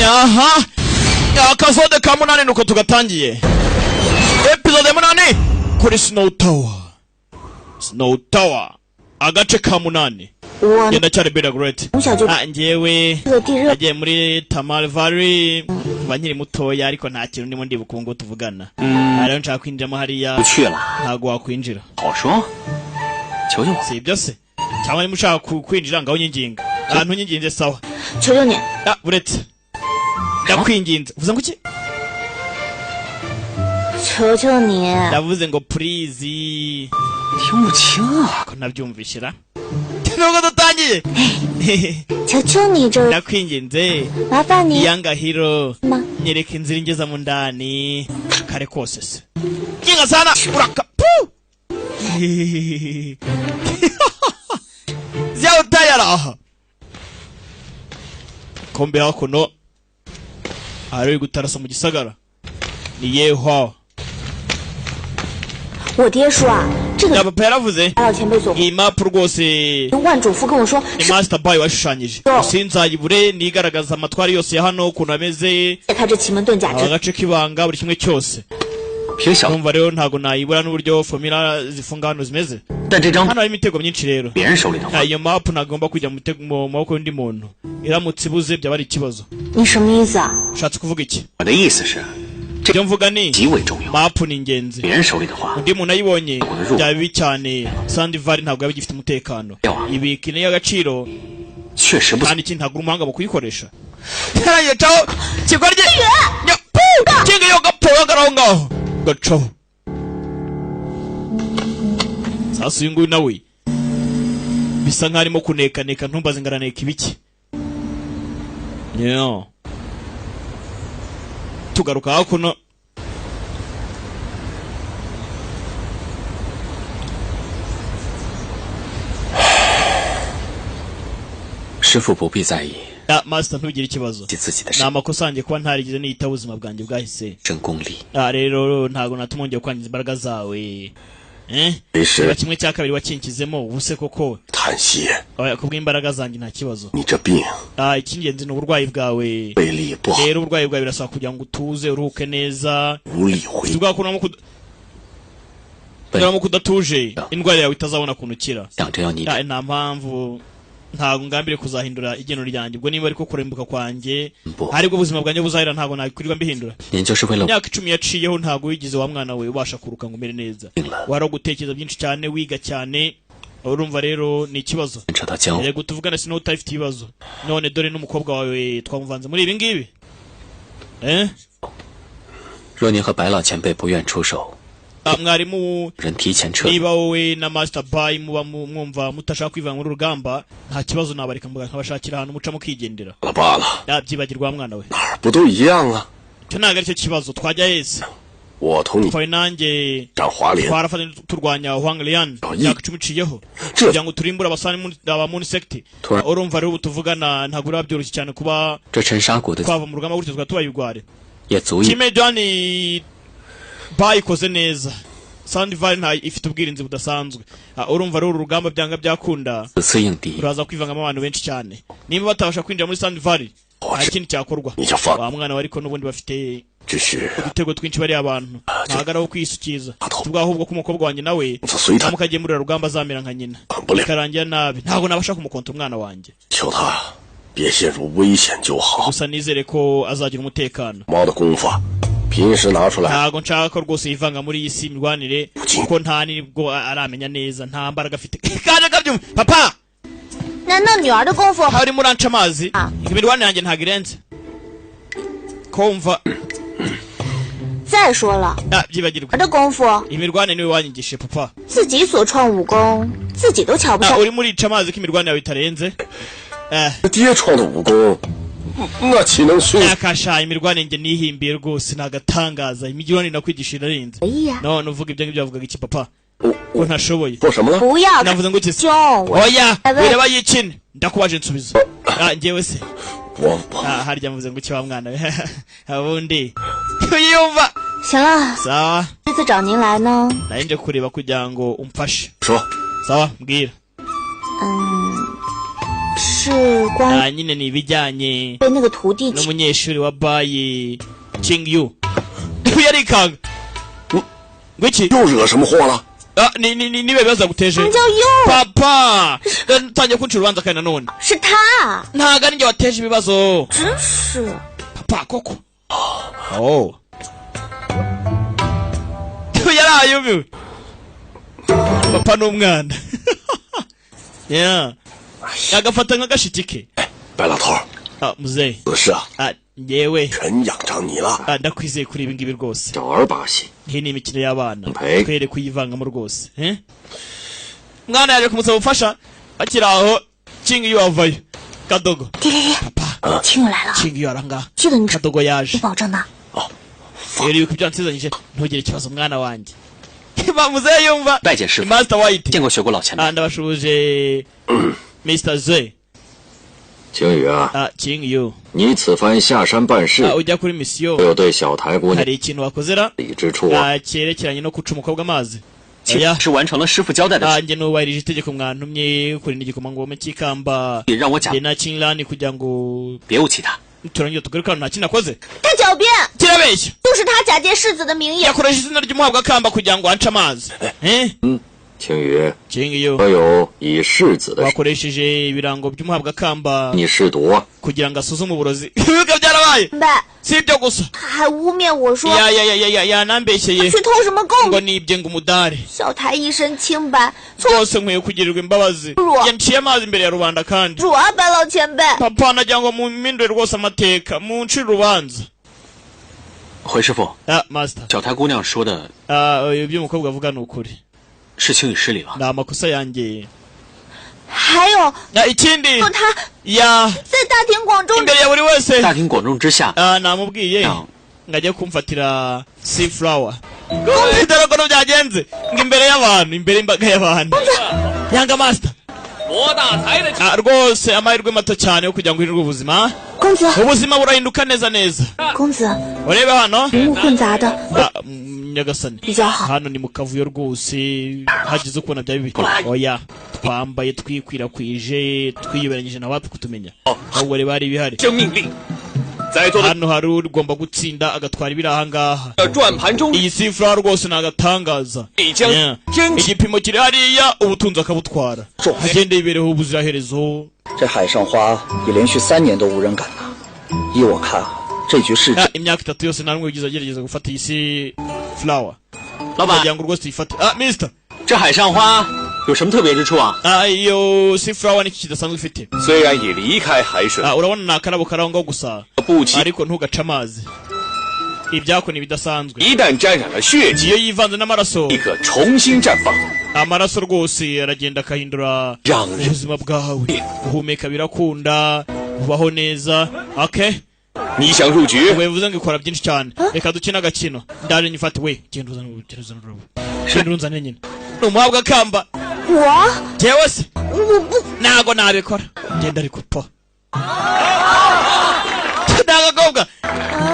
aha akasode ka munani nuko tugatangiye episode ya munani kuri Snow Tower agace ka munani genda cyari Bella Great njyewe agiye muri Tamar Valley banyiri mutoya ariko nta kintu ndimo ndibuka ngo tuvugana rero nshaka kwinjiramo hariya ntago wakwinjira si ibyo se cyangwa niba ushaka kwinjira ngaho nyinginga ahantu nyinginze sawa buretse ndakwinginze uvuze ngo iki ndavuze ngo please ko nabyumvishira nuko dutangiye ndakwinginze iyangahiro nyereka inzira ingeza mu ndani kare kose se kinga sana uraka zya utayara kombe hakuno ari gutarasa mu gisagara ni yeho papa yaravuze iyi map rwose ni Master Boy washushanyije sinzayibure nigaragaza amatwari yose ya hano ukuntu ameze agace k'ibanga buri kimwe cyose numva rero ntago nayibura n'uburyo formula zifunga hano zimeze hano hari imitego myinshi rero iyo map nagomba kujya mu maboko y'undi muntu iramutse ibuze byaba ari ikibazo ushatse kuvuga iki ibyo mvuga ni map ni ingenzi undi muntu ayibonye byaba bibi cyane Sand Valley ntabwo yaba igifite umutekano ibika ni y'agaciro kandi iki ntabwo umuhanga mu kuyikoresha yarayecaho kigorye kinga yo gapoyo garaho ngaho gacaho sasa uyu nguyu nawe bisa nk'aho arimo kunekaneka ntumbaze ngaraneka ibiki tugaruka hakuno Master ntugire ikibazo na amakosa yanjye kuba ntarigize niyita ubuzima bwanjye bwahise rero ntago natumongeye kwangiza imbaraga zawe niba kimwe cya kabiri wakinkizemo ubuse koko kubw'imbaraga zanjye nta kibazo icy'ingenzi ni uburwayi bwawe rero uburwayi bwawe birasaba kugira ngo utuze uruhuke neza kugira kudatuje indwara yawe itazabona kuntu ukira nta mpamvu ntago ngambire kuzahindura igeno ryanjye ubwo niba ariko kurembuka kwanjye ariko ubuzima bwanjye buzahira ntago nakwirirwa mbihindura imyaka 10 yaciyeho ntago wigize wa mwana we ubasha kuruka ngo umere neza waro gutekereza byinshi cyane wiga cyane urumva rero ni ikibazo rego tuvugana sino utafite ibibazo none dore n'umukobwa wawe twamuvanze muri ibi ngibi mwarimu niba wowe na Master Boy muba mwumva mutashaka kwivanga muri urugamba nta kibazo nabareka nkabashakira ahantu muca mukigendera byibagirwa mwana we cyo ntago aricyo kibazo twajya hese twawe nanjye twarafatanye turwanya Huang Lian myaka 10 iciyeho kugira ngo turimbure abasani abamuni sekti urumva rero tuvugana ntago urabyoroshye cyane kuba twava mu rugamba gutyo twatubayigware kimejani bayikoze neza Sand Valley nta ifite ubwirinzi budasanzwe urumva rero urugamba byanga byakunda uraza kwivangamo abantu benshi cyane niba batabasha kwinjira muri Sand Valley ikindi cyakorwa wa mwana wariko n'ubundi bafite udutego twinshi bari abantu ntagaraho kwisukiza tubwahubwo kumukobwa wanjye nawe amukagemurira rugamba zamera nka nyina karangira nabi ntago nabasha kumukonta umwana wanjye gusa nizere ko azagira umutekano ntago nshaka rwose yivanga muri iyi si mirwanire kuko nta nibwo aramenya neza nta mbaraga afite kaje kabyumva papa hari muranca amazi imirwanire yanjye ntago irenze kumva byibagirwa imirwanire niwe wanyigishe papa uri murica amazi ko imirwanire yawe itarenze nakasha imirwanire nge nihimbiye rwose nagatangaza imigirwanire nakwigisha irarenze none uvuga ibyo ngibyo bavugaga iki papa ko ntashoboye navuze ngo iki oya wireba yikine ndakubaje nsubiza ngewe se harya muvuze ngo iki wa mwana we abundi uyumva sawa nanje kureba kugira ngo umfashe sawa mbwira 是关于 nyine ni ibijyanye 被那个徒弟 n'umunyeshuri wa bayi Qingyu yarikanga ngwiki 又惹什么祸了？ nibe bibaza guteje 什么叫又？ papa ntangiye kunca urubanza kandi nanone 是他， ntago ari njye wateje ibibazo 真是。 papa koko yarayumiwe papa n'umwana agafata nk'agashitike 白老头， muzehe 此事啊， ngewe 全仰仗你了。 ndakwizeye kuri ibi ngibi rwose 小儿把戏， iyi ni imikino y'abana Mpe. twere kuyivangamo rwose mwana yaje kumusaba ubufasha akiri aho Qingyu avayo kadogo 爹爹爹， papa 青雨来了， Qingyu arangaha 这个你是 kadogo yaje 保证的。 rero yuko ibyo nsezanyije ntugire ikibazo mwana wanjye muzehe yumva 拜见师傅， Master White 见过学过老前辈。 ndabashuje Mr. Zhe 青雨啊， Qingyu 你此番下山办事， ujya kuri misiyo 我有对小台姑娘 hari ikintu wakozera 理之处啊。 cyerekeranye no guca umukobwa amazi 其实是完成了师傅交代的事， njye nubahirije itegeko mwantumye kurinda igikomangoma cy'ikamba 也让我讲 njye na Qinglan kugira ngo 别无其他。 turangiza tugarukana nta kintu akoze 他狡辩， kirabeshya 就是他假借世子的名义， yakoresha izina ry'umuhabwakamba kugira ngo ance amazi 青雨， Qingyu 我有以世子的 wakoresheje ibirango by'umuhabwakamba 你试毒啊， kugira ngo asuzume uburozi ibibuga byarabaye 明白？ si ibyo gusa 他还污蔑我说 yanambeshyeye 去偷什么贡 ngo 品， nibye ngo umudari 小台一身清白，从 rwose nkwiye kugirirwa imbabazi Rwa. yanciye amazi imbere ya rubanda kandi 主啊，白老前辈， papa nagira ngo mumpindure rwose amateka muncire urubanza 回师傅， master 小台姑娘说的 ibyo umukobwa avuga ni ukuri 是青雨失礼了。 ni amakosa yanjye 还有 ikindi 就他 ya 在大庭广众 imbere ya buri wese 大庭广众之下， namubwiye Ah. ngo ajye kumfatira sea flower dore ko byagenze ngo imbere y'abantu imbere y'imbaga y'abantu yanga master 罗大才的 rwose amahirwe mato cyane yo kugira ngo uhindurwe ubuzima 公子， ubuzima burahinduka neza neza 公子， urebe hano 人物混杂的 nyagasani 比较好。 hano ni mu kavuyo rwose hagize ukubona bya bibi oya twambaye twikwirakwije twiyoberanyije na wapi kutumenya ahubwo reba hari ibihari 生命力，在座的 hano hari ugomba gutsinda agatwara ibiri ahangaha 转盘中 iyi sifura rwose ni agatangaza 必将 Yeah. 争取 igipimo kiri hariya ubutunzi akabutwara agende yibereho ubuziraherezo 这海上花也连续3年都无人敢拿。依我看，这局势 imyaka 3 yose nta n'umwe wigeze agerageza gufata iyi si flower 老板， kugira ngo rwose tuyifate mister 这海上花有什么特别之处啊？ iyo si flower nicyo kidasanzwe ifite 虽然已离开海水， urabona ni akarabo kari aho ngaho gusa 不期 ariko ntugace amazi ibyako ni ibidasanzwe 一旦沾染了血迹， iyo yivanze n'amaraso 立刻重新绽放。 amaraso rwose aragenda akahindura 让人 ubuzima bwawe guhumeka birakunda ubaho neza okay 你想入局， ubwo bivuze ngo ikora byinshi cyane reka dukine agakino ndaje nyifate we genda uzane ururabo genda urunzane nyine ni umuhabwakamba 我 jewe se 我不 ntago nabikora genda ariko po n'agakobwa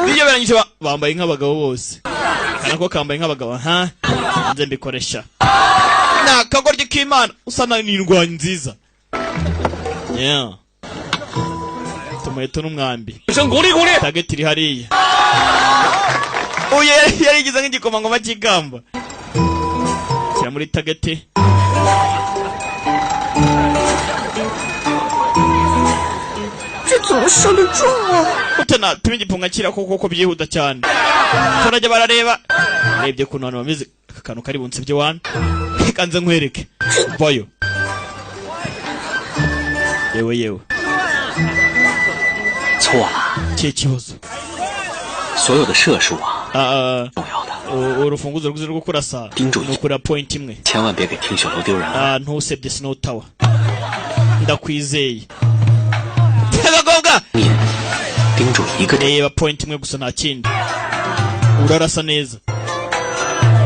biyoberanyije bambaye nk'abagabo bose kanako kambaye nk'abagabo ha nze mbikoresha ni akagoryi k'imana usa na n'indwanyi nziza yeah tumuheto n'umwambi 声鼓励鼓励。 tageti iri hariya uyu yarigize nk'igikomangoma cy'ikamba shyira muri tageti 这怎么射得中啊？ utana tume igipunga kira koko byihuta cyane turajya barareba urebye kuntu abantu bameze aka kantu kari bunsebye wana reka nze nkwereke vayo yewe 错了， kihe kibazo 所有的射术啊，重要的， urufunguzo rwiza rwo kurasa Dinjo. ni ukura point imwe 千万别给听小楼丢人啊！ ntusebye snow tower ndakwizeye agakobwa 你盯住一个点， reba point imwe gusa nta kindi urarasa neza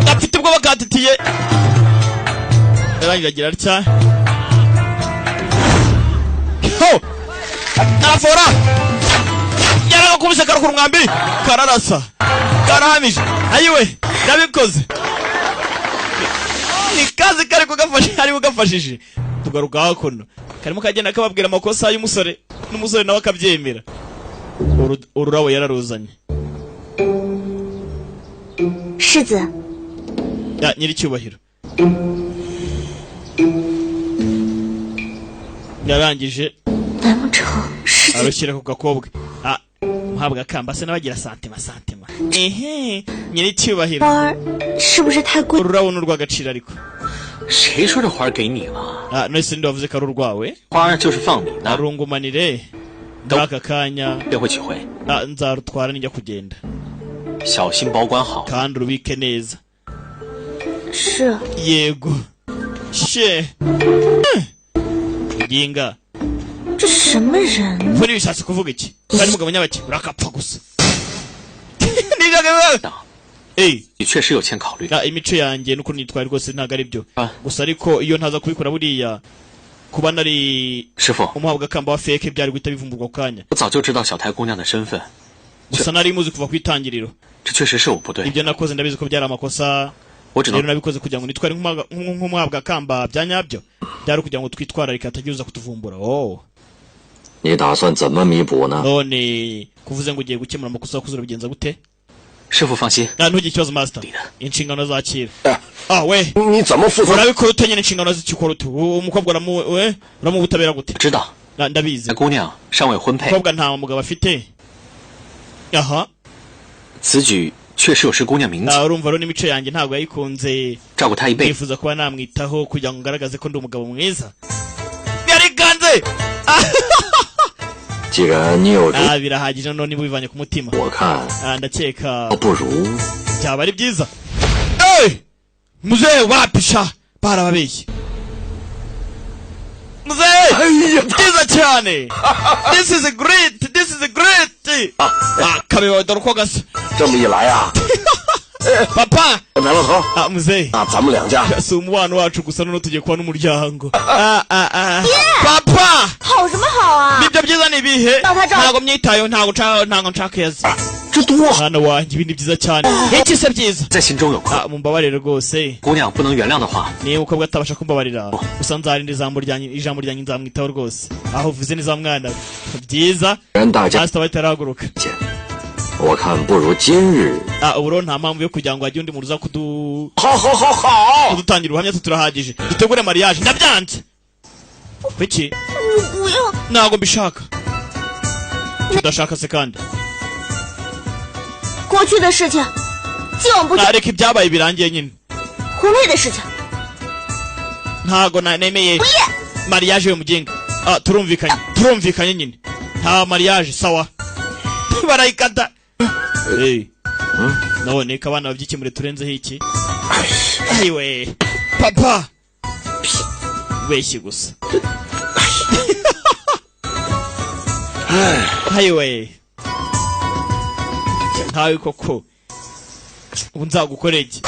gafite ubwoba katitiye yarangira agira atya ho arafora yaragakubise karakura umwambi kararasa karahamije ayiwe nabikoze ni kazi kari kugafasha ari kugafashije tugaruka hakuno karimo kagenda kababwira amakosa y'umusore n'umusore nawe akabyemera. Ururabo yararuzanye. 世子， nyiri cyubahiro yarangije 难不成世子 arushyira ku gakobwa muhabwa kamba se nabagira santima nyiri cyubahiro 花儿是不是太贵？ ururabo n'urw'agaciro ariko 谁说这花给你了？ none se ndavuze ko ari urwawe 花就是放你的， arungumanire muri aka kanya 别会取回， nzarutwara nijya kugenda 小心保管好。 kandi urubike neza 是。 yego she ginga 这什么人？ muri bishatse kuvuga iki kandi mugabo nyabaki urakapfa gusa 你确实有欠考虑。 imico yanjye nuko nitwaye rwose ntago ari byo 啊， gusa ariko iyo ntaza kubikora buriya kuba nari 师傅， umuhabwa kamba wa fake byari guhita bivumburwa ku kanya 我早就知道小台姑娘的身份， gusa nari muzi kuva ku itangiriro 这确实是我不对。 ibyo nakoze ndabizi ko byari amakosa 我只 rero 能 nabikoze kugira ngo nitware nk'umuhabwa kamba bya nyabyo byari kugira ngo twitwararike hatagize kutuvumbura. 你打算怎么弥补呢？ none kuvuze ngo ugiye gukemura amakosa wakoze urabigenza gute? 师傅放心， ntugire ikibazo master, inshingano zakira. 喂，你怎么负责？ urabikora ute nyine inshingano zikikora ute? umukobwa uramubutabera gute? 知道。 ndabizi 姑娘尚未婚配， umukobwa nta mugabo afite. aha 此举确实有失姑娘名字， urumva rero n'imico yanjye ntabwo yayikunze, 照顾她一辈子。 nifuza kuba namwitaho kugira ngo ngaragaze ko ndi umugabo mwiza. yariganze. 既然你有这， birahagije none niba ubivanye ku mutima. 我看 ndakeka 不如 byaba ari byiza. muzehe wapisha barababeshye. muzehe byiza cyane. this is a great kabeba dore uko gasa. 这么一来啊， papa 梁老头， muzehe 那咱们两家 si umubano wacu gusa none tugiye kuba n'umuryango. papa 好什么好啊？ nibyo byiza ni ibihe? ntabwo myitayeho, ntabwo nshaka yazi. 这多好！ mwana wanjye ibi ni byiza cyane. iki se byiza? 在心中有愧， mumbabarire rwose. 姑娘不能原谅的话， niba umukobwa atabasha kumbabarira gusa nzarinda ijambo ryanjye nzamwitaho rwose. aho uvuze neza mwana byiza. 人大家 master batarahaguruka. 我看不如今日 ubu rero nta mpamvu yo kugira ngo hajye undi muntu uza 好好好好， kudutangira ubuhamya turahagije. dutegure mariage. ndabyanze. kuki? 不要！ ntabwo mbishaka. udashaka se kandi? 过去的事情，既往不咎。 reka ibyabaye birangiye nyine. 婚配的事情， ntabwo nemeye 不夜。 mariage yo mugenga. turumvikanye nyine. nta mariage sawa. barayikata. none ko abana babyikemure turenzeho iki? ayiwe papa beshye gusa. ayiwe ntawe koko ubu nzagukora iki?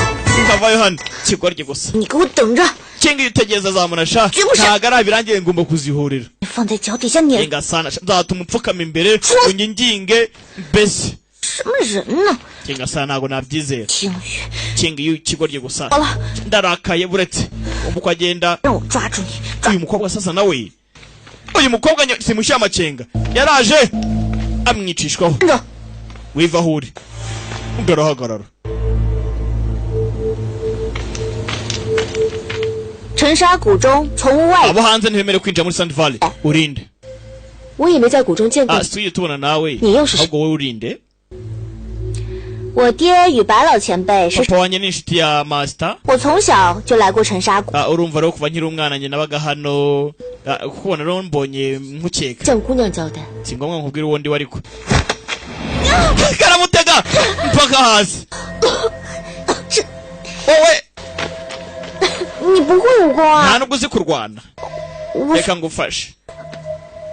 nkavayo hano kigorye gusa. 你给我等着！ kinga utegereza zamunasha ntago ari abirangiye ngomba kuzihurira. 你放在脚底下撵。 kinga sana nzatuma upfukama imbere unyinginge mbese. 什么人呢？ kinga sana ntago nabyizera. 听雨， kinga iyo kigorye gusa. 好了， ndarakaye buretse uko agenda. 让我抓住你！ uyu mukobwa sasa nawe uyu mukobwa simushyira amacenga yaraje amwicishwaho. 站着！ wiva aho uri ugarahagarara. 沉沙谷中从屋外， abo hanze ntibemerewe kwinjira muri Sand Valley. urinde. 我也没在谷中见过。 si tubona nawe 你又是谁？ ahubwo wowe urinde. 我爹与白老前辈是， papa wanjye ni inshuti ya master. 我从小就来过沉沙谷， urumva rero kuva nkiri umwana njye nabaga hano. kubona rero mbonye nkukeka. 向姑娘交代。 si ngombwa nkubwire uwo ndi we ariko. karamutega mpaka hasi. wowe 你不会武功 nta 啊？ nubwo uzi kurwana. 我 reka ngufashe.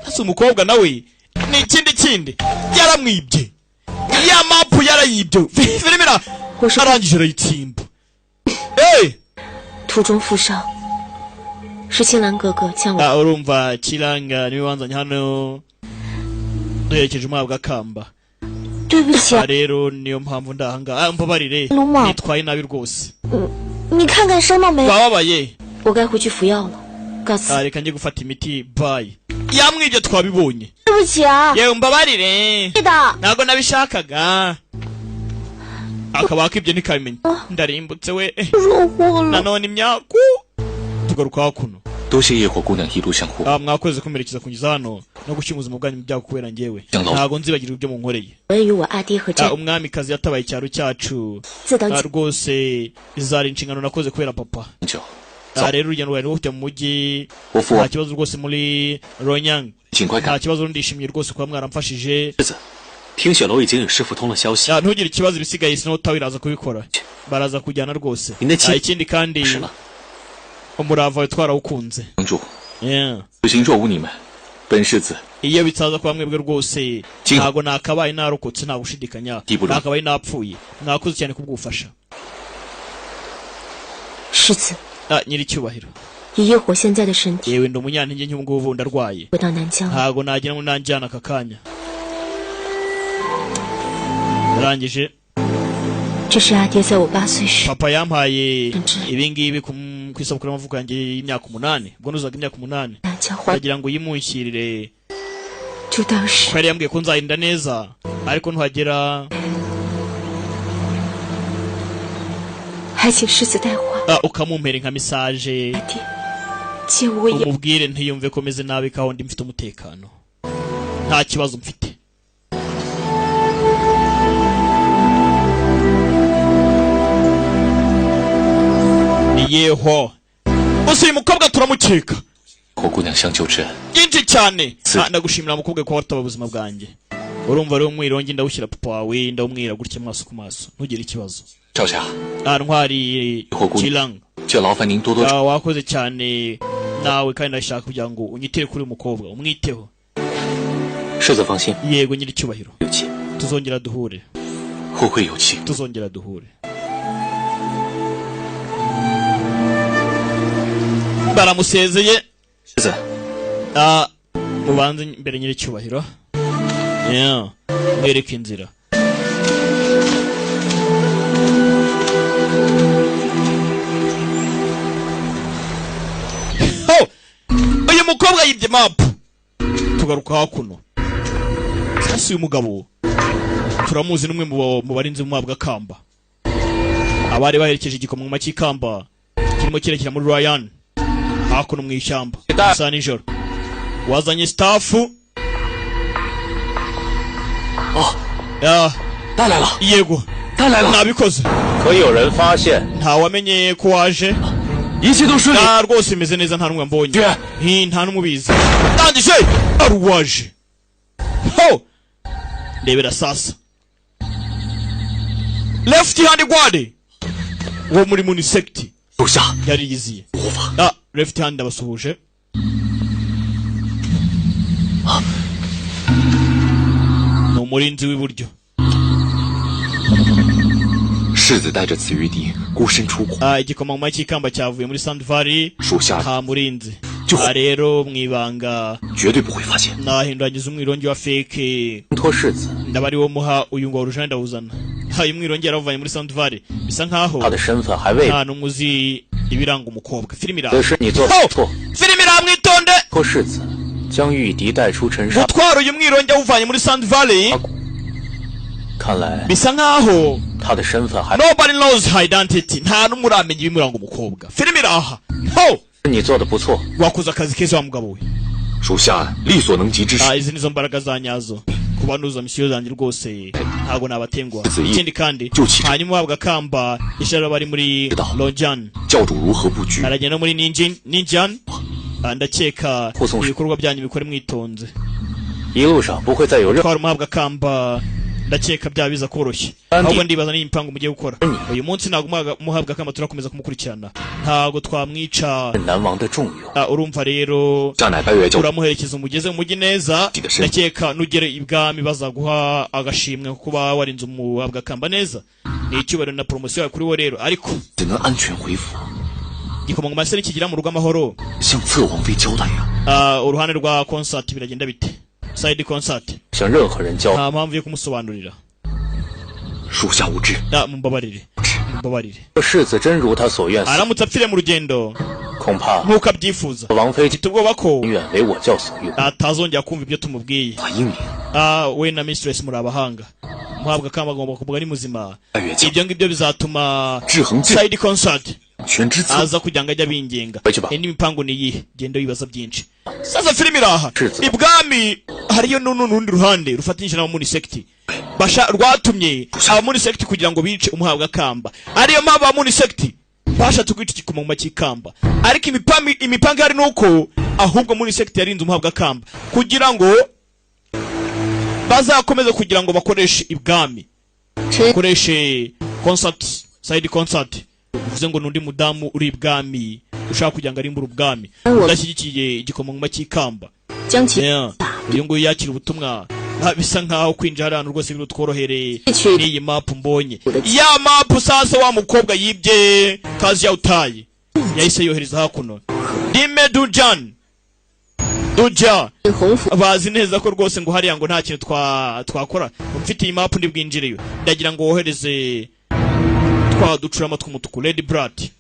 hasi umukobwa nawe ni ikindi yaramwibye. ya mapu yarayibye. filime arangije arayitsimba. 途中负伤，是青兰哥哥将我。 urumva kiranga niwe wanzanye hano duherekeje umuhabwa kamba. 对不起， rero niyo mpamvu ndahanga. mbabarire Luma. nitwaye nabi rwose. 你看看伤到没？ wababaye. 我该回去服药了。reka njye gufata imiti bye yamwibye twabibonye 对不起啊， yewe mbabarire 对的， ntabwo nabishakaga akaba akibye ntikabimenya ndarimbutse we 惹祸了。 nanone imyaku tugaruka hakuno 多谢夜火姑娘一路相护， mwakoze kumerekeza kugeza hano no gushyira ubuzima bwanyu mu byago kubera njyewe Cyangwa- ntabwo nzibagirwa ibyo munkoreye 我与我阿爹和战 umwamikazi yatabaye icyaro cyacu 自当 rwose izari inshingano nakoze kubera papa 久， rero urugendo rwari rufite mu mujyi 我父 nta kibazo rwose muri Ronyang 尽快 nta 赶。 kibazo ndishimye rwose kuba mwaramfashije 世子，听雪楼已经与师傅通了消息， ntugire ikibazo ibisigaye sinota iraza kubikora baraza kujyana rwose Indeki- ikindi kandi 是了， umurava wawe twarawukunze 帮助。 Yeah. 此行若无你们，本世子 iyo bitaza kuba mwebwe rwose Kinga. ntabwo nakabaye narokotse nta gushidikanya Diburo. nakabaye napfuye mwakoze cyane kubwufasha 世子， nyiricyubahiro 以夜火现在的身体 yewe ndi umunyantege nke ngubu ndarwaye 回到南疆， ntabwo nagira ngo nanjyana aka kanya narangije 这是阿爹在我8岁时 papa yampaye Nje. ibingibi ku isabukuru y'amavuko yanjye y'imyaka 8 ubwo nuzaga imyaka 8 南疆还， ndagira ngo yimunshyirire 就当是 ko yari yambwiye ko nzarinda neza ariko ntuhagera 还请世子带话， ukamumpera nka message 阿爹，借我也 umubwire ntiyumve ko meze nabi kaho ndi mfite umutekano nta kibazo mfite yeho gusa uyu mukobwa turamukeka 火姑娘相救之恩， byinshi cyane Si. ndagushimira mukobwa ko wataba ubuzima bwanjye urumva rero umwirongi ndawushyira papa wawe ndawumwira gutya amaso ku maso ntugire ikibazo 赵家， ntwari Hogu. Chilang 就劳烦您多多。 wakoze cyane nawe kandi ndashaka kugira ngo unyitire kuri uyu mukobwa umwiteho 世子放心， yego nyiricyubahiro 有气， tuzongera duhure 后会有期。 tuzongera duhure baramusezeye 世子， mubanze imbere nyiricyubahiro yeah. mwereke inzira Oh! uyu mukobwa yibye mapu tugaruka hakuno sasa uyu mugabo turamuzi n'umwe mu barinzi mu kamba abari baherekeje igikomangoma cy'ikamba kirimo kirekera muri Ryan hakuno mu ishyamba saa nijoro wazanye stafu 哦， 带来了， yego 带来了， nabikoze 可有人发现？ ntawamenye ko waje 一切都顺利。 rwose imeze neza nta n'umwe mbonye 对， nta n'umubizi ndangije ari uwaje ho ndebera sasa left hand guard wo muri munisect 属下 yari yiziye 无法。 left hand abasuhuje ni umurinzi w'iburyo 世子带着紫玉笛孤身出国， igikomangoma cy'ikamba cyavuye muri Sand Valley 属下 nta murinzi 就 rero mwibanga 绝对不会发现。 nahindurangiza umwirongi wa fake 托世子， ndaba ari wo muha uyu ngo warujana ndawuzana uyu mwirongi yaravanye muri Sand Valley bisa nkaho 他的身份还未， nta n'umwe uzi ibiranga umukobwa filimi 此 iraho 事你做得不错。 filimi iraho mwitonde 托世子将玉笛带出尘沙， gutwara uyu mwirongi awuvanye muri Sand Valley 看来 bisa nkaho 他的身份还， nobody knows her identity nta n'umwe uramenya ibimuranga umukobwa filimi iraha ho 你做得不错。 wakoze akazi keza wa mugabo we 属下力所能及之事。 izi nizo mbaraga za nyazo kubanuza misiyo zanjye rwose ntabwo nabatengwa Izi- ikindi kandi Cyuki- hanyuma uhabwa kamba ishara bari muri知道。 Lojan 教主如何布局？ aragenda muri Ninjan ndakeka Kusungsha. ibikorwa byanyu bikore mwitonze 一路上不会再有任 twara umuhabwa kamba ndakeka byaba biza koroshye Kandi- ahubwo ndibaza n'iyi mipango mugiye gukora Ni. uyu munsi ntabwo umuhabwa kamba turakomeza kumukurikirana ntabwo twamwica 难忘的重用。 urumva rero 战乃白月教主 uramuherekeza umugeze mu mujyi neza Kidashira. ndakeka nugere ibwami bazaguha agashimwe kuba warinze umuhabwa kamba neza ni icyubahiro na poromosiyo yawe kuri wo rero ariko 只能安全回府， igikomangoma se nikigira mu rugo amahoro 向侧王妃交代呀、 uruhande rwa concert biragenda bite side concert 向任何人交代。 nta mpamvu yo kumusobanurira 属下无知。 mumbabarire 世子真如他所愿， aramutse apfire mu rugendo 恐怕 nk'uko abyifuza 王妃 mfite ubwoba ko 永远为我教所用。 atazongera kumva ibyo tumubwiye 很英明， we na mistress muri abahanga muhabwa kamba agomba kuvuga ari muzima 爱乐教 ibyo ngibyo bizatuma 制衡剑 side concert 全之策， aza kugira ngo ajye abingenga Bakiba. n'imipango ni iyihe genda wibaza byinshi sasa filime iraha Shizu. ibwami hariyo n'urundi ruhande rufatanyije n'abamuni sekiti rwatumye abamuni sekiti kugira ngo bice umuhabwa kamba ariyo mpamvu abamuni sekiti bashatse kwica igikomangoma cy'ikamba ariko imipango ihari nuko ahubwo muri sekiti yarinze umuhabwa kamba kugira ngo bazakomeze kugira ngo bakoreshe ibwami bakoreshe concert side concert bivuze ngo n'undi mudamu uri ibwami ushaka kugira ngo arimbure ubwami udashyigikiye igikomangoma cy'ikamba uyu nguyu yakira ubutumwa bisa nkaho kwinjira hariya rwose biri tworohereye n'iyi mapu mbonye ya mapu sasa wa mukobwa yibye kazi yawutaye yahise yohereza hakuno dime dujan bazi neza ko rwose ngo hariya ngo nta kintu twakora mfite iyi mapu ndi bwinjireyo ndagira ngo wohereze twa ducurama tw'umutuku Lady Brat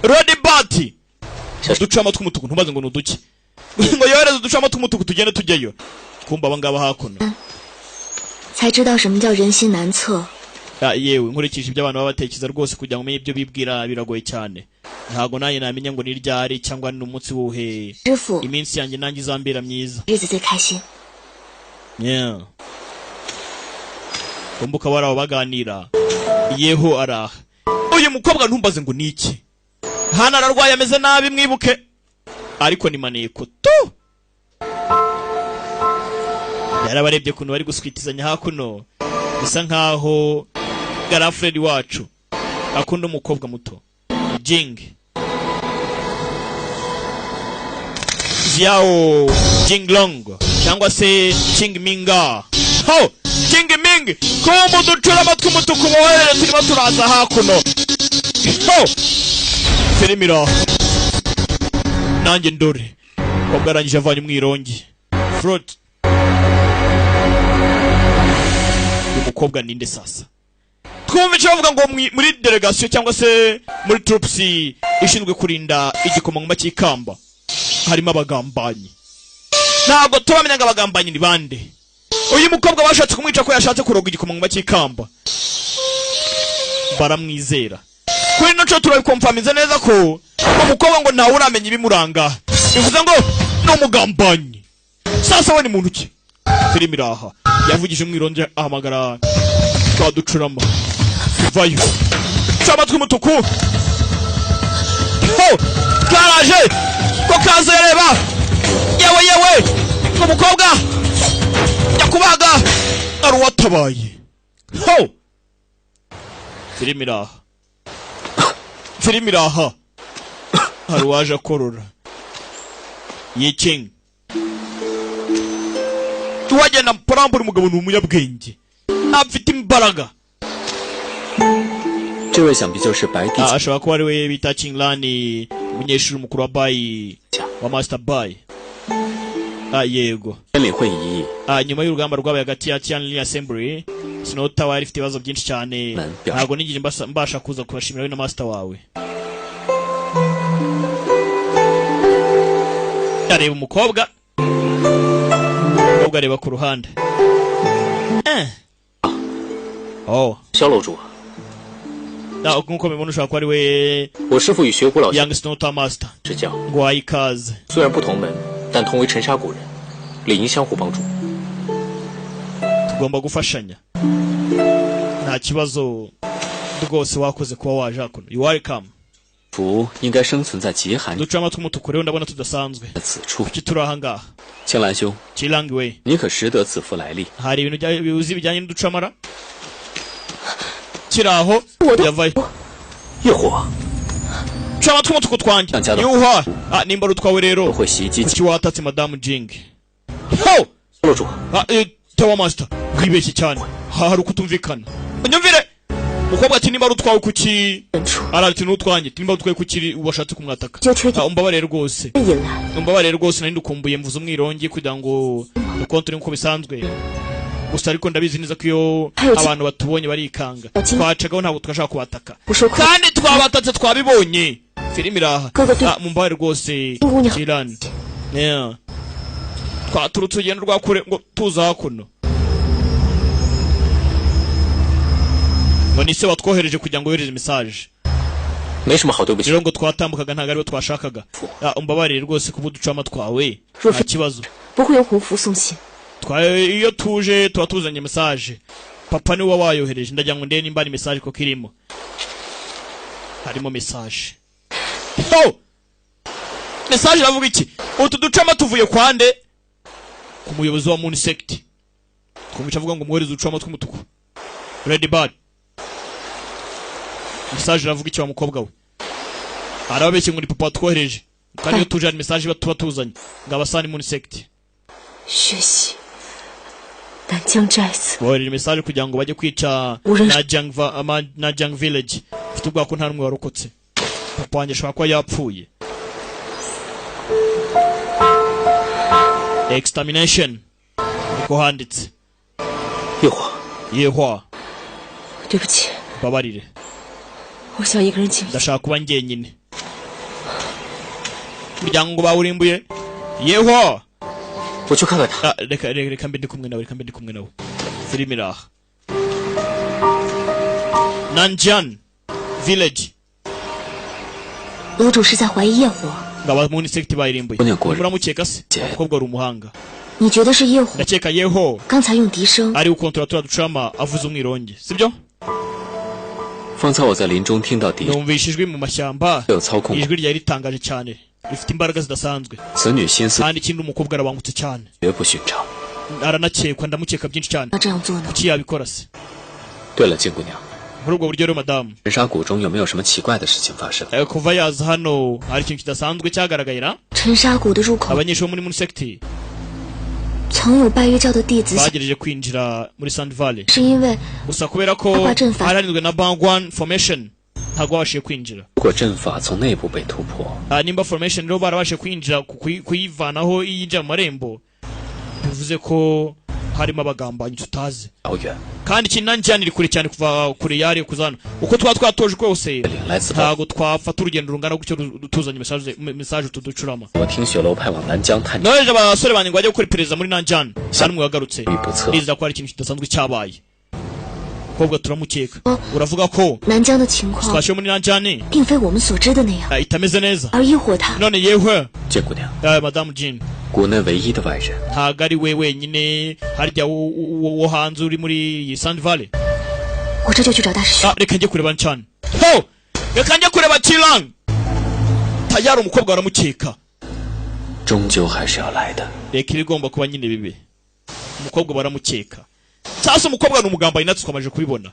Lady Brat ducurama tw'umutuku ntubaze ngo nuduki ngo yohereze uducurama tw'umutuku tugende tujyayo kumba abangaba hakuno 才知道什么叫人心难测。 yewe nkurikije ibyo abantu baba batekereza rwose kugira ngo umenye ibyo bibwira biragoye cyane ntago nanjye namenya ngo ni ryari cyangwa ni umunsi wuhe iminsi yanjye nanjye izambera myiza 日子最开心。 kumbuka baraho baganira yeho araha uyu mukobwa ntumbaze ngo niki hana ararwaye ameze nabi mwibuke ariko ni maneko tu yarabarebye kuntu bari guswitizanya hakuno bisa nkaho garafredi wacu akunda umukobwa muto Jing Xiao Jinglong cyangwa se Qingminga ho Qingming ko ducura amatwi umutuku woherere turimo turaza hakuno ho Filimira nanjye ndore kobwa arangije avanye umwirongi Fruit umukobwa ninde sasa twumva icyo bavuga ngo muri delegation cyangwa se muri troops ishinzwe kurinda igikomangoma cy'ikamba harimo abagambanyi ntabwo tubamenya ngo abagambanyi ni bande uyu mukobwa bashatse kumwica ko yashatse kuroga igikomangoma cy'ikamba baramwizera kuri no cyo turabikomfamiza neza ko umukobwa ngo ntawe uramenya ibimuranga bivuze ngo ni umugambanyi sasa we ni muntu ki filime iraha yavugije umwironde ahamagara twaducurama vayo cyama tw'umutuku ho karaje ko kaze reba yewe umukobwa yakubaga ari watabaye ho filime iraha hari waje akorora yiking tuwagenda parambura umugabo ni umunyabwenge afite imbaraga 这位想必就是白帝。 ashobora kuba ari we bita Qinglani umunyeshuri mukuru wa Bai wa Master Bai yego 天领会议 nyuma y'urugamba rwabaye hagati ya Tianli Assembly Sinota wari ifite ibibazo byinshi cyane ntabwo nigije mbasha kuza kubashimira we na Master wawe areba umukobwa areba ku ruhande 小楼主， nkuko mubibona ushobora kuba ari we 我师父与学古老 Young Snota Master 之交， ngo wahe ikaze 虽然不同门，但同为沉沙古人，理应相互帮助。 tugomba gufashanya nta kibazo rwose wakoze kuba waje hakuno you welcome 福应该生存在极寒 ducama tw'umutuku rero ndabona tudasanzwe 的此处。 kuki turi aha ngaha 青兰兄， Chilangi we 你可识得此福来历？ hari ibintu biuzi bijyanye n'uducamara kiri aho yavayo 业火， ducama tw'umutuku twanjye Cyangwa- yuha nimba ari utwawe rero 我会袭击 kuki watatse madamu Jing ho 小楼主， Tower Master wibeshye cyane hari ukutumvikana unyumvire mukobwa ati nimba ari utwawe kuki 本处 arati n'utwanjye nimba utwaye kuki washatse kumwataka 就确定 umbabarire rwose 引来， umbabarire rwose nari ndukumbuye mvuze umwirongi kugira ngo dukontre nkuko bisanzwe gusa ariko ndabizi neza ko iyo abantu batubonye barikanga twacagaho ntabwo twashaka kubataka kandi twabatatse twabibonye filime iraha mumbaye rwose Jilan twaturutse urugendo rwa kure ngo tuza hakuno ngo nise watwohereje kugira ngo yohereze message rero ngo twatambukaga ntabwo aribo twashakaga umbabarire rwose kuba uducama twawe nta kibazo iyo tuje tuba tuzanye message papa niwe wayohereje ndagira ngo ndebe nimba ari message ko kirimo harimo message message iravuga iki utu ducama tuvuye kwande ku muyobozi wa Moon Sect twumva avuga ngo muhereze uducama tw'umutuku Red Bad message iravuga iki wa mukobwa we arabeshye ngo ni papa twohereje kandi iyo tuje ari message batuba tuzanye ngabasani Moon Sect bohereje message kugira ngo bajye kwica Najang Village ufite ubwako nta numwe warokotse papa wanjye ashobora kuba yapfuye extermination niko handitse Yehwa babarire ndashaka kuba njyenyine kugira ngo bawurimbuye Yehwa reka mbe ndi kumwe nawe filime iraha Nanjiang Village ngaba Moon Sect bayirimbuye muramukeka se umukobwa ari umuhanga ndakeka Yeho ari ukontora turaducama avuze umwironge sibyo numvise ijwi mu mashyamba ijwi ryari ritangaje cyane rifite imbaraga zidasanzwe kandi ikindi umukobwa arabangutse cyane aranakekwa ndamukeka byinshi cyane kuki yabikora se muri ubwo buryo rero madamu kuva yaza hano hari ikintu kidasanzwe cyagaragaye na abanyeshuri bo muri Moon Sect bagerageje kwinjira muri Sand Valley gusa kubera ko haranizwe na Bangwan Formation ntabwo babashije kwinjira nimba formation rero barabashije kwinjira kuyivanaho yinjira mu marembo bivuze ko harimo abagambanyi tutazi kandi Nanjiang iri kure cyane kuva kure yari kuzana uko twatoje kose ntago twafata urugendo rungana gutyo tuzanye message tuducurama noje abasore banye ngo bajye gukora iperereza muri Nanjiang cyane mwagarutse niza ko hari ikintu kidasanzwe cyabaye kobwa turamukeka uravuga ko twashe muri Nanjiang itameze neza none Yehwe madame Jin ntago ari we wenyine harya wo hanze uri muri Sand Valley reka njye kureba cyane reka njye kureba Jilan tayari umukobwa baramukeka reka irigomba kuba nyine bibe umukobwa baramukeka sasa umukobwa ni umugambanyi natwe twamaje kubibona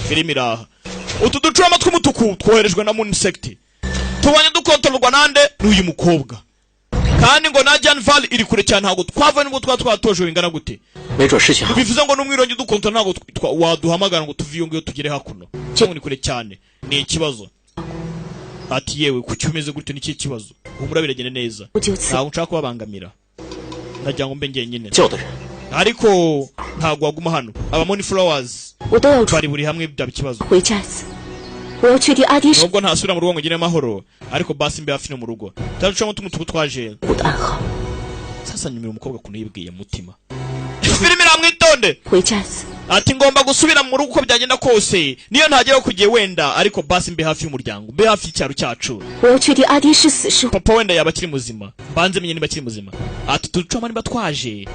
filime iraha utu ducurama tw'umutuku twoherejwe na Moon Sect tubonye dukontororwa nande n'uyu mukobwa kandi ngo Najang Valley iri kure cyane ntabwo twava nibwo twatoje wingana gute bivuze ngo n'umwirongi dukontorora ntabwo waduhamagara ngo tuviyo ngiyo tugere hakuno cyangwa ni kure cyane ni ikibazo ati yewe kuki umeze gute ni kibazo humura biragene neza ntabwo nshaka kubabangamira najya ngo mbe ngenyine ariko ntabwo waguma hano aba Moon Flowers bari buri hamwe byabikibazo nubwo ntasubira mu rugo ngo ngire amahoro ariko basi mbe hafi no mu rugo taracucamo tumutuku twaje sasa nyumira umukobwa kuno yibwiye mutima filime ramwitonde ati ngomba gusubira mu rugo uko byagenda kose niyo ntageraho kugiye wenda ariko basi mbe hafi y'umuryango mbe hafi y'icyaru cyacu papa wenda yaba akiri muzima banze menye niba akiri muzima ati tucamo niba twaje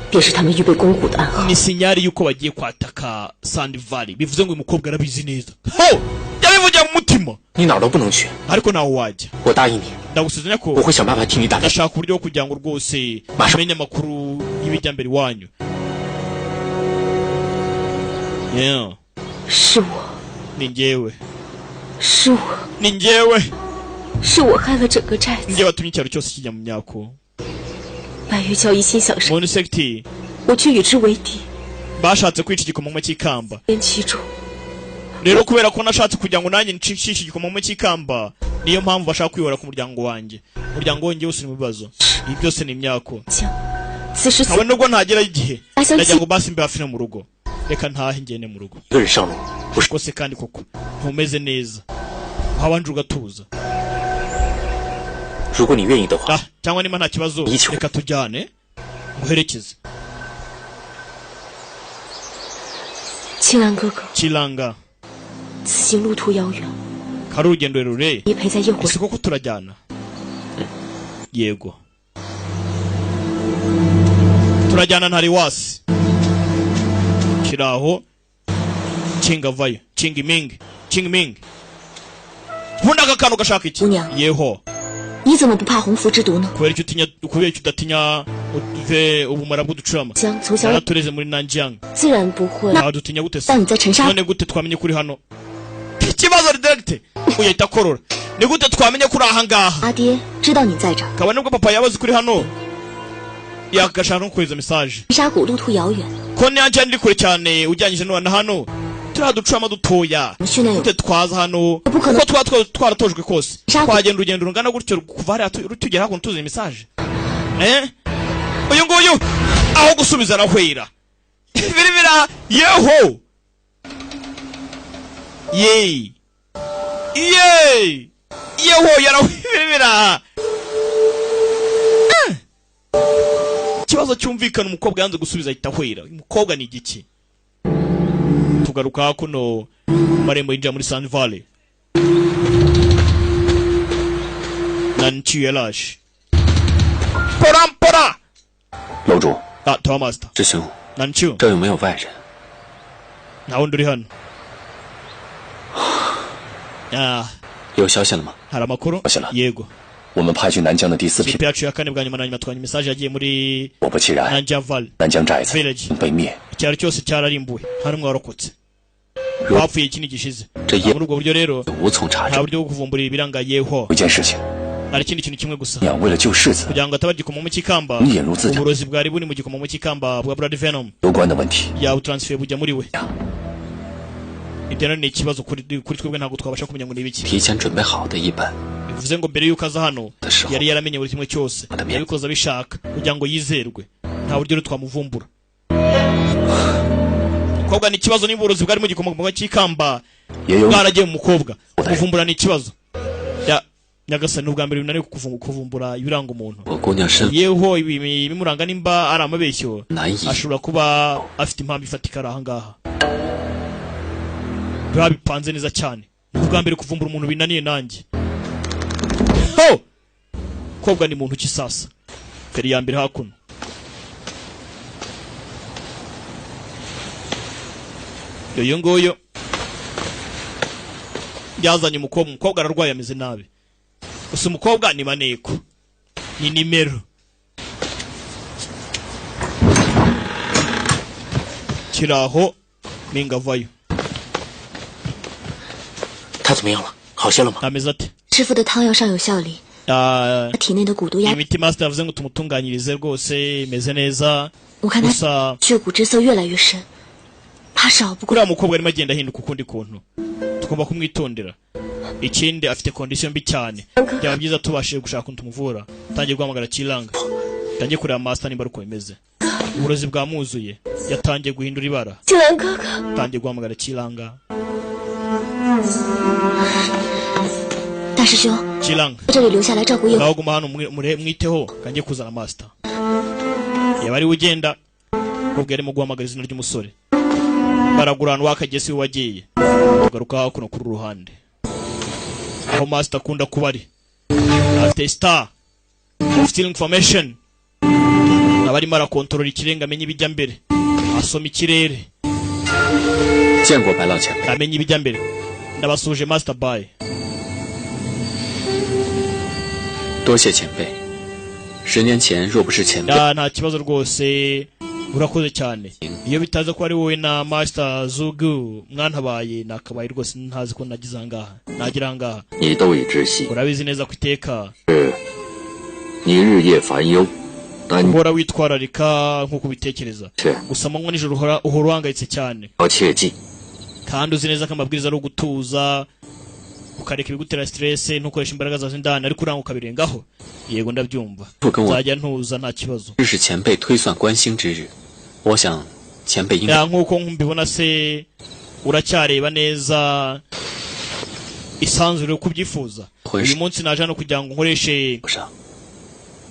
ni sinyari yuko bagiye kwataka Sand Valley bivuze ngo uyu mukobwa arabizi neza yabivugiye mu mutima ariko nawe wajya ndagusuzanya ko ndashaka uburyo bwo kugira ngo rwose umenye amakuru y'ibijyambere iwanyu ni njyewe njye watumye icyaro cyose kijya mu myako Moon Sect bashatse kwica igikomangoma cy'ikamba rero kubera ko nashatse kugira ngo nanjye ncishe igikomangoma cy'ikamba niyo mpamvu bashaka kwihora ku muryango wanjye wose uri mu bibazo ibi byose ni imyako nkabona nubwo ntagera igihe ndagira ngo basi mbe hafi no mu rugo reka ntahe ngende mu rugo rwose kandi koko ntumeze neza wabanje ugatuza cyangwa niba nta kibazo reka tujyane nguherekeze Chilanga 此行路途遥远 kari urugendo rurerure 你陪在诱惑 ese koko turajyana yego turajyana ntari wasi kiraho Chingavayo Chingming Hunda aka kantu gashaka iki yeho 你怎么不怕洪福之毒呢 kubera icyo udatinya uve ubumara bw'uducurama 将从小 tureze muri Nanjiang 自然不会 dutinya gute se 但你在沉沙 none gute twamenye kuri hano ikibazo direct uyita korora ni gute twamenye kuri aha ngaha 阿爹知道你在这儿 kabone ubwo papa yabaze kuri hano yakashaka kweza message 沙谷路途遥远 ko Nanjiang ndi kure cyane ujyanyije no hano turaducurama dutoya gute twaza hano kuko twaratojwe kose twagenda urugendo rungana gutyo kuva hariya tugera hakuno tuzi message uyu nguyu aho gusubiza arahwera biribira yeho yeho yarahwera ikibazo cyumvikana umukobwa yanze gusubiza ahita ahwera umukobwa ni igiki tugaruka hakuno marembo yinjira muri Sun Valley Nanchielash Pora 楼主 Thomas 师兄 Nanchu 这有没有外人 nta wundi uri hano 有消息了吗 hari amakuru 消息了 yego 我们派去南疆的第4批 ikipe yacu ya kane bwa nyuma na nyuma twanye message yagiye muri 果不其然 Nanjiang Valley 南疆寨子 Village 被灭 icyaro cyose cyararimbuwe hari umwe warokotse bapfuye ikindi gishize muri ubwo buryo rero 无从查 nta 证 buryo bwo kuvumbura ibiranga yeho 一件事情 hari ikindi kintu kimwe gusa 你要为了救世子 kugira ngo ataba gikomo mu kikamba uburozi bwari buri mu gikomo mu kikamba bwa Blood Venom 有关的问题 ya transfer bujya muri we ibyo ni ikibazo kuri twebwe ntabwo twabasha kumenya ngo nibiki 提前准备好的一本 bivuze ngo mbere yuko aza hano yari yaramenye buri kimwe cyose yabikoze abishaka kugira ngo yizerwe nta buryo twamuvumbura umukobwa ni ikibazo niba uburozi bwari mu gikomo mu kikamba bwaragiye mu mukobwa kuvumbura ni ikibazo nyagasani ubwa mbere binari kuvumbura ibiranga umuntu yeho ibimuranga nimba ari amabeshyo ashobora kuba afite impamvu ifatika ari ahangaha biba bipanze neza cyane ubwa mbere kuvumbura umuntu binaniye nanjye kobwa ni muntu kisasa feri ya mbere hakuno uyu nguyu yazanye umukobwa ararwaye ameze nabi gusa umukobwa ni maneko ni nimero kiraho Mingavayo 他怎么样了？好些了吗？ ameze ate 师傅的汤药尚有效力，体内的蛊毒压。 imiti master yavuze ngo tumutunganyirize rwose imeze neza 我看他血骨之色越来越深，怕少不过。 kuriya mukobwa arimo agenda ahinduka ukundi kuntu tugomba kumwitondera ikindi afite condition mbi cyane byaba byiza tubashije gushaka ukuntu tumuvura tangiye guhamagara Chilanga tangiye kureba master nimba uko bimeze uburozi bwamuzuye yatangiye guhindura ibara tangiye guhamagara Chilanga 大师兄 Chilanga 在这里留下来照顾业务 ngaho guma hano mwiteho kangiye kuzana master yaba ari ugenda ubwo arimo guhamagara izina ry'umusore baragurana wakagese wagiye tugaruka hakuno kuri ruhande aho master akunda kuba ari afite star stealing information abarimo arakontorora ikirenga amenye ibijya mbere asoma ikirere 见过白老前辈 amenye ibijya mbere ndabasuje master bye 多谢前辈10年前若不是前辈 nta kibazo rwose urakoze cyane iyo bitaza ko ari wowe na master Zugu mwantabaye nakabaye rwose ntazi ko nagize angaha nagira angaha 你都已知悉 urabizi neza kwiteka 你日夜烦忧 uhora witwararika nkuko bitekereza gusa amanywa nijoro uhora uhangayitse cyane 要切记 kandi uzi neza ko amabwiriza ari ugutuza ukareka ibigutera stress ntukoresha imbaraga zawe z'indani ariko uranga ukabirengaho yego ndabyumva nzajya ntuza nta kibazo 这是前辈推算观星之日，我想前辈应该 nkuko mbibona se uracyareba neza isanzure kubyifuza uyu munsi naje no kugira ngo nkoreshe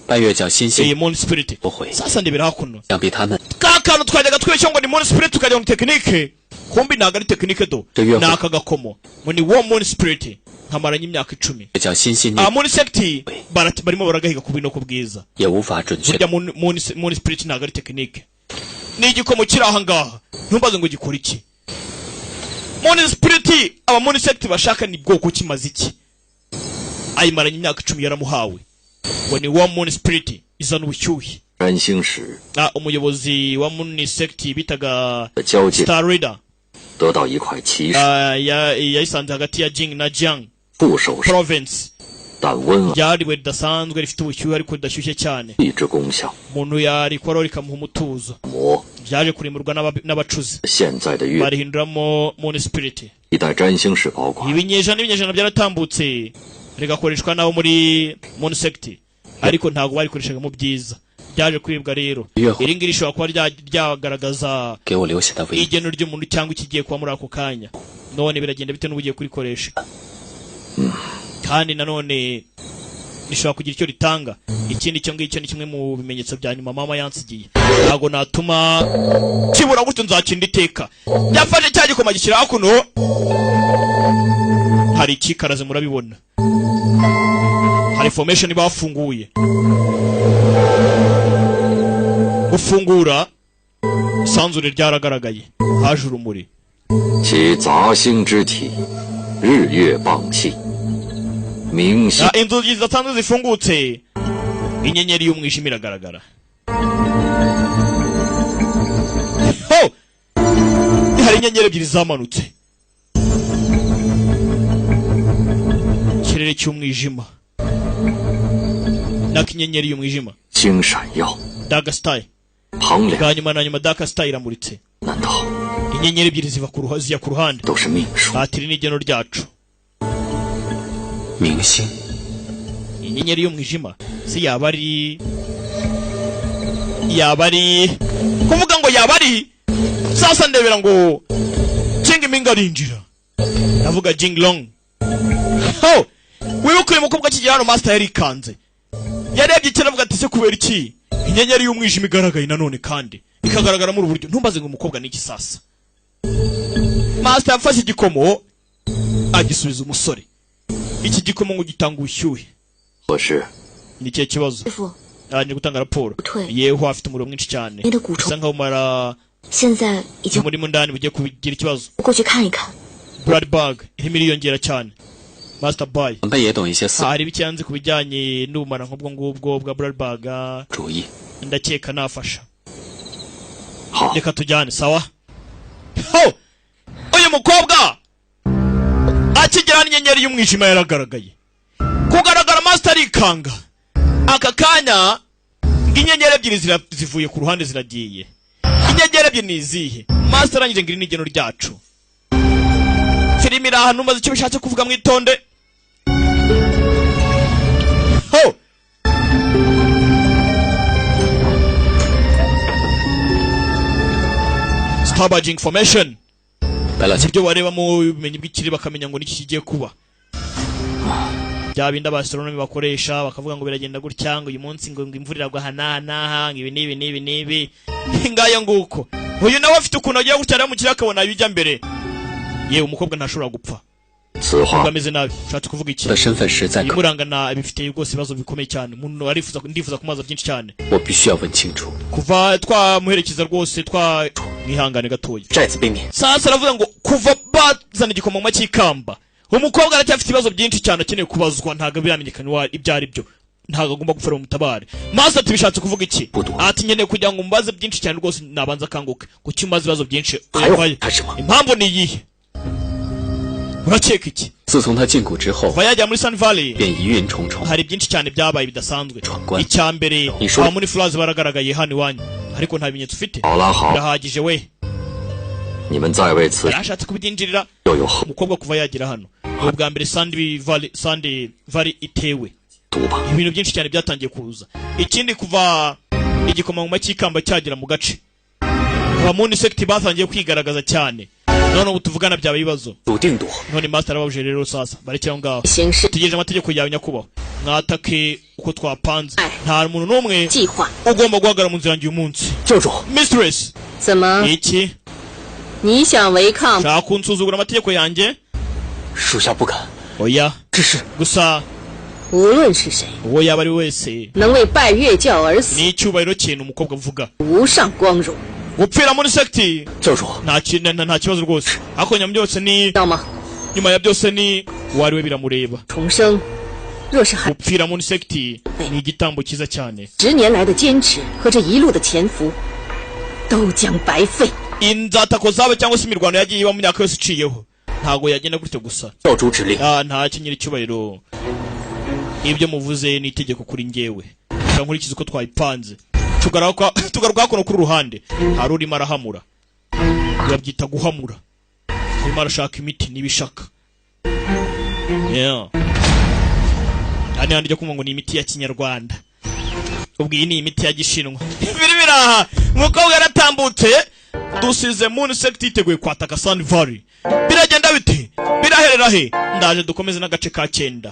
拜月叫星星 Moon Spirit 不会 sasa ndebera hakuno 想必他们 kakano twajyaga tweshya ngo ni Moon Spirit tukajya mu technique kumbi ntago ari technique do naka gakomo ngo ni Moon Spirit nkamaranye imyaka 10 叫星星 Moon Sect barimo baragahiga kubino ko bwiza 也无法准确 burya Moon Spirit ntago ari technique ni igikomo kiri aha ngaha ntumbaze ngo gikora iki Moon Spirit aba Moon Sect bashaka ni bwoko kimaze iki ayimaranye imyaka 10 yaramuhawe ngo ni Moon Spirit izana ubushyuhe 占星石 umuyobozi wa Moon Sect bitaga 的交界 Star Reader 得到一块奇石， yayisanze hagati ya Jing na Jiang 不守舍， Province 但温和 ryariwe ridasanzwe rifite ubushyuhe ariko ridashyushye cyane 抑制功效。 umuntu yarikora rikamuha umutuzo 魔 ryaje kurimurwa n'abacuzi 现在的月 barihinduramo Moon Spirit 一代占星石保管， ibinyejana byaratambutse rigakoreshwa nabo muri Moon Sect ariko ntago barikoreshaga mu byiza ryaje kwibwa rero iri ngiri rishobora kuba ryagaragaza 给我留下的唯一 igeno ry'umuntu cyangwa ikigiye kuba muri ako kanya none biragenda bite n'ubugiye kurikoresha kandi nanone rishobora kugira icyo ritanga ikindi cyo ngicyo ni kimwe mu bimenyetso bya nyuma mama yansigiye ntago natuma kibura gutyo nzakinda iteka yafashe cya gikoma gishyira hakuno hari ikikaraze murabibona hari formation bafunguye ufungura sanzure ryaragaragaye haje urumuri 其杂星之体，日月傍气，明星 inzugi zidasanzwe zifungutse inyenyeri y'umwijima iragaragara hari inyenyeri ebyiri zamanutse ikirere cy'umwijima n'akinyenyeri y'umwijima 星闪耀， Dark Sky 旁两 bwa nyuma na nyuma Dark Sky iramuritse 难道 inyenyeri ebyiri zijya ku ruhande 都是命数？ batiri n'igeno ryacu 明星 inyenyeri y'umwijima si yaba ari kuvuga ngo yaba ari sasa ndebera ngo Jing Ming arinjira navuga Jing Long wibuke uyu mukobwa akigera hano master yarikanze yarebye cyane avuga ati se kubera iki inyenyeri y'umwijima igaragaye nanone kandi ikagaragara muri uburyo ntumbaze ngo umukobwa ni iki sasa master yafashe igikomo agisubiza umusore iki gikomo ngo gitanga ubushyuhe 合适， ni ikihe kibazo 师傅， yaje gutanga raporo 不退， yewe afite umuriro mwinshi cyane 你的蛊 bisa 虫 nkaho mara 现在已经 muri mundani bugiye kugira ikibazo 过去看一看。 blood bag irimo iriyongera cyane master boy 前辈也懂一些死 hari bicyanze ku bijyanye n'ubumara nk'ubwo ngubwo bwa blood bag 主意。 ndakeka nafasha 好， reka tujyane sawa uyu mukobwa akigera n'inyenyeri y'umwijima yaragaragaye kugaragara master arikanga aka kanya inyenyeri ebyiri zivuye ku ruhande ziragiye inyenyeri ebyiri ni izihe master arangije ngiri n'igeno ryacu filimi iri ahantu maze icyo bishatse kuvuga mwitonde Starbaging formation 白老千， ibyo bareba mu bimenyi bw'ikiri bakamenya ngo niki kigiye kuba bya bindi abastronomi bakoresha bakavuga ngo biragenda gutya ngo uyu munsi ngo imvura iragwa hanaha ibi n'ibi ngayo nguko uyu nawe afite ukuntu agiye gutya mu kirere akabona ibijya mbere yewe umukobwa ntashobora gupfa 此话 ameze nabi ushatse kuvuga iki 的身份实在可， imurangana bifite rwose ibibazo bikomeye cyane umuntu ndifuza kumaza byinshi cyane 我必须要问清楚。 kuva twamuherekeza rwose mwihangane gatoya 再次被免， sasa aravuga ngo kuva bazana igikomangoma cy'ikamba umukobwa aracyafite ibibazo byinshi cyane akeneye kubazwa ntabwo biramenyekana ibyo ari byo ntabwo agomba gufara umutabare maze ati bishatse kuvuga iki ati nkeneye kugira ngo mubaze byinshi cyane rwose nabanza akanguke kuki umaze ibibazo byinshi impamvu ni iyihe urakeka iki 自从他进谷之后， kuva yajya muri Sun Valley 便疑云重重。 hari byinshi cyane byabaye bidasanzwe Changwan. icya mbere Ishuri. aba muri Flowers baragaragaye hano iwanyu ariko nta bimenyetso ufite 好了好， birahagije we 你们再为此 yarashatse kubyinjirira 又有何？ umukobwa kuva yagira hano ubwa mbere Sandy Valley itewe ibintu byinshi cyane byatangiye kuza. Ikindi kuva igikomangoma cy'ikamba cyagera mu gace Moon Sect batangiye kwigaragaza cyane. None ubu tuvugana byaba ibibazo. None master ababuje rero sasa barekera ngaho. Tugejeje amategeko yawe nyakubaho. Mwatake uko twapanze. Nta muntu n'umwe ugomba guhagara mu nzira uyu munsi. Mistress. Iki? 你想违抗？ Shaka kunsuzugura amategeko yanjye? 属下不敢。 Oya. 只是 Gusa 无论是谁， uwo yaba ari wese 能为拜月教而死， ni icyubahiro kintu umukobwa avuga 无上光荣。 gupfira muri sekti 教主， nta kibazo rwose. Ariko nyuma byose ni 知道吗？ nyuma ya byose ni uwari we biramureba. 重生，若是还 gupfira muri sekti ni igitambo cyiza cyane. 10年来的坚持和这一路的潜伏，都将白费。 inzatako zawe cyangwa se imirwano yagiye iba mu myaka yose iciyeho ntago yagenda gutyo gusa. 教主指令。 nta kinyira icyubahiro. Ibyo muvuze ni itegeko kuri njyewe. Nkurikiza uko twayipanze. Tugaruka kono kuri ruhande. Hari urimo arahamura. Yabyita guhamura. Urimo arashaka imiti n'ibishaka. Yeah. Ani handi kumva ngo ni imiti ya Kinyarwanda. Ubwo iyi ni imiti ya Gishinwa. Biri biraha. Mukobwa yaratambutse. Dusize Moon Sect iteguye kwataka Sandy Valley. Biragenda bite? Biraherera he? Ndaje dukomeze n'agace ka 9.